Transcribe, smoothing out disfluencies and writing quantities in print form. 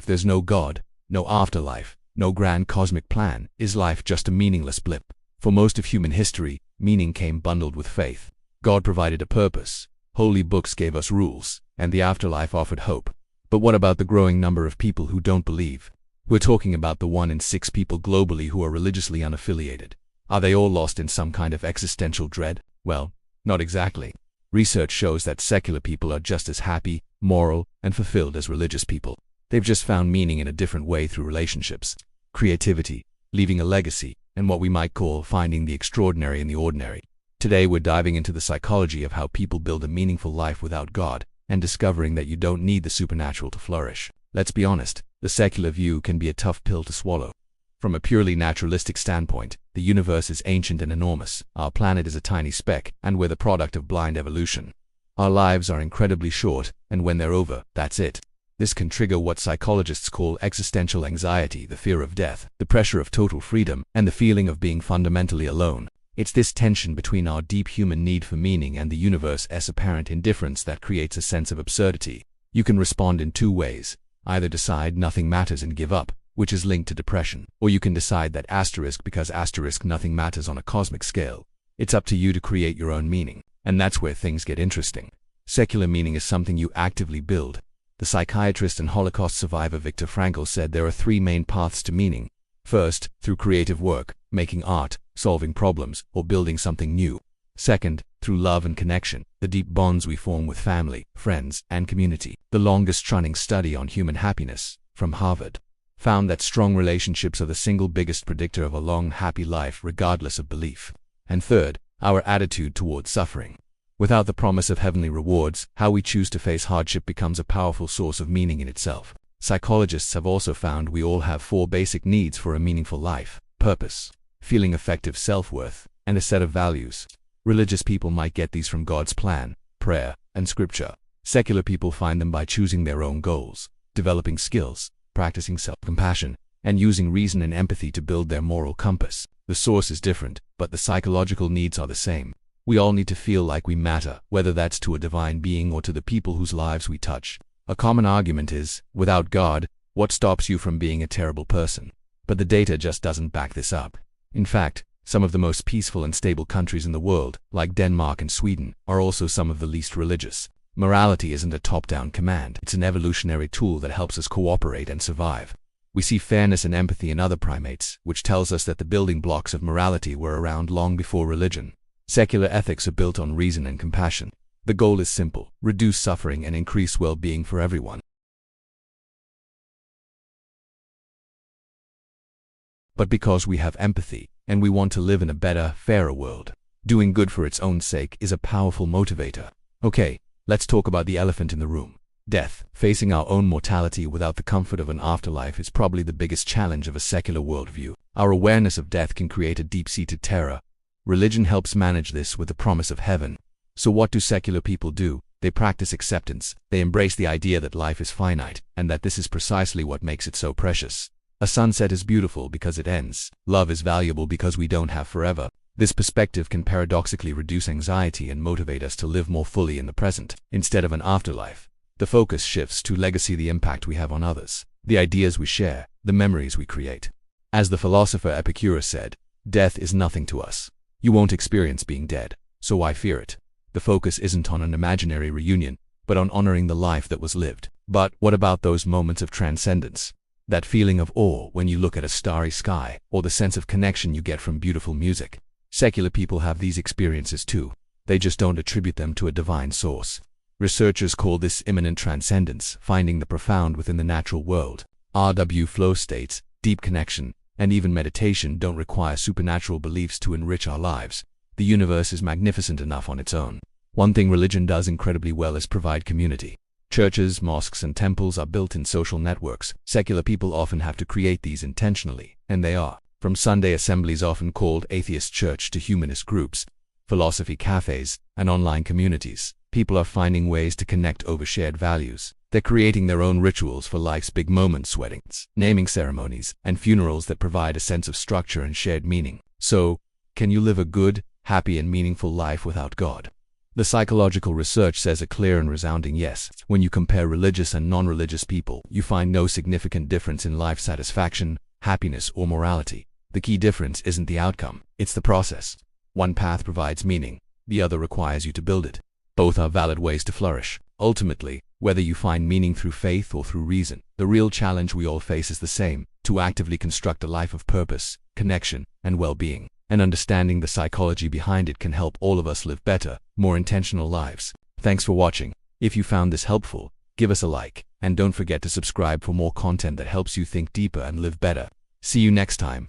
If there's no God, no afterlife, no grand cosmic plan, is life just a meaningless blip? For most of human history, meaning came bundled with faith. God provided a purpose, holy books gave us rules, and the afterlife offered hope. But what about the growing number of people who don't believe? We're talking about the 1 in 6 people globally who are religiously unaffiliated. Are they all lost in some kind of existential dread? Well, not exactly. Research shows that secular people are just as happy, moral, and fulfilled as religious people. They've just found meaning in a different way through relationships, creativity, leaving a legacy, and what we might call finding the extraordinary in the ordinary. Today we're diving into the psychology of how people build a meaningful life without God, and discovering that you don't need the supernatural to flourish. Let's be honest, the secular view can be a tough pill to swallow. From a purely naturalistic standpoint, the universe is ancient and enormous. Our planet is a tiny speck, and we're the product of blind evolution. Our lives are incredibly short, and when they're over, that's it. This can trigger what psychologists call existential anxiety, the fear of death, the pressure of total freedom, and the feeling of being fundamentally alone. It's this tension between our deep human need for meaning and the universe's apparent indifference that creates a sense of absurdity. You can respond in two ways. Either decide nothing matters and give up, which is linked to depression, or you can decide that because nothing matters on a cosmic scale. It's up to you to create your own meaning, and that's where things get interesting. Secular meaning is something you actively build. The psychiatrist and Holocaust survivor Viktor Frankl said there are 3 main paths to meaning. First, through creative work, making art, solving problems, or building something new. Second, through love and connection, the deep bonds we form with family, friends, and community. The longest-running study on human happiness, from Harvard, found that strong relationships are the single biggest predictor of a long, happy life regardless of belief. And third, our attitude towards suffering. Without the promise of heavenly rewards, how we choose to face hardship becomes a powerful source of meaning in itself. Psychologists have also found we all have 4 basic needs for a meaningful life: purpose, feeling effective self-worth, and a set of values. Religious people might get these from God's plan, prayer, and scripture. Secular people find them by choosing their own goals, developing skills, practicing self-compassion, and using reason and empathy to build their moral compass. The source is different, but the psychological needs are the same. We all need to feel like we matter, whether that's to a divine being or to the people whose lives we touch. A common argument is, without God, what stops you from being a terrible person? But the data just doesn't back this up. In fact, some of the most peaceful and stable countries in the world, like Denmark and Sweden, are also some of the least religious. Morality isn't a top-down command. It's an evolutionary tool that helps us cooperate and survive. We see fairness and empathy in other primates, which tells us that the building blocks of morality were around long before religion. Secular ethics are built on reason and compassion. The goal is simple: reduce suffering and increase well-being for everyone. But because we have empathy, and we want to live in a better, fairer world, doing good for its own sake is a powerful motivator. Okay, let's talk about the elephant in the room: death. Facing our own mortality without the comfort of an afterlife is probably the biggest challenge of a secular worldview. Our awareness of death can create a deep-seated terror. Religion helps manage this with the promise of heaven. So what do secular people do? They practice acceptance. They embrace the idea that life is finite, and that this is precisely what makes it so precious. A sunset is beautiful because it ends. Love is valuable because we don't have forever. This perspective can paradoxically reduce anxiety and motivate us to live more fully in the present. Instead of an afterlife, the focus shifts to legacy, the impact we have on others, the ideas we share, the memories we create. As the philosopher Epicurus said, death is nothing to us. You won't experience being dead, so why fear it? The focus isn't on an imaginary reunion, but on honoring the life that was lived. But what about those moments of transcendence? That feeling of awe when you look at a starry sky, or the sense of connection you get from beautiful music. Secular people have these experiences too. They just don't attribute them to a divine source. Researchers call this immanent transcendence, finding the profound within the natural world. RW flow states, deep connection, and even meditation don't require supernatural beliefs to enrich our lives. The universe is magnificent enough on its own. One thing religion does incredibly well is provide community. Churches, mosques, and temples are built in social networks. Secular people often have to create these intentionally, and they are. From Sunday assemblies often called atheist church to humanist groups, philosophy cafes, and online communities, people are finding ways to connect over shared values. They're creating their own rituals for life's big moments: weddings, naming ceremonies, and funerals that provide a sense of structure and shared meaning. So, can you live a good, happy, and meaningful life without God? The psychological research says a clear and resounding yes. When you compare religious and non-religious people, you find no significant difference in life satisfaction, happiness, or morality. The key difference isn't the outcome, it's the process. One path provides meaning, the other requires you to build it. Both are valid ways to flourish. Ultimately, whether you find meaning through faith or through reason, the real challenge we all face is the same: to actively construct a life of purpose, connection, and well-being. And understanding the psychology behind it can help all of us live better, more intentional lives. Thanks for watching. If you found this helpful, give us a like, and don't forget to subscribe for more content that helps you think deeper and live better. See you next time.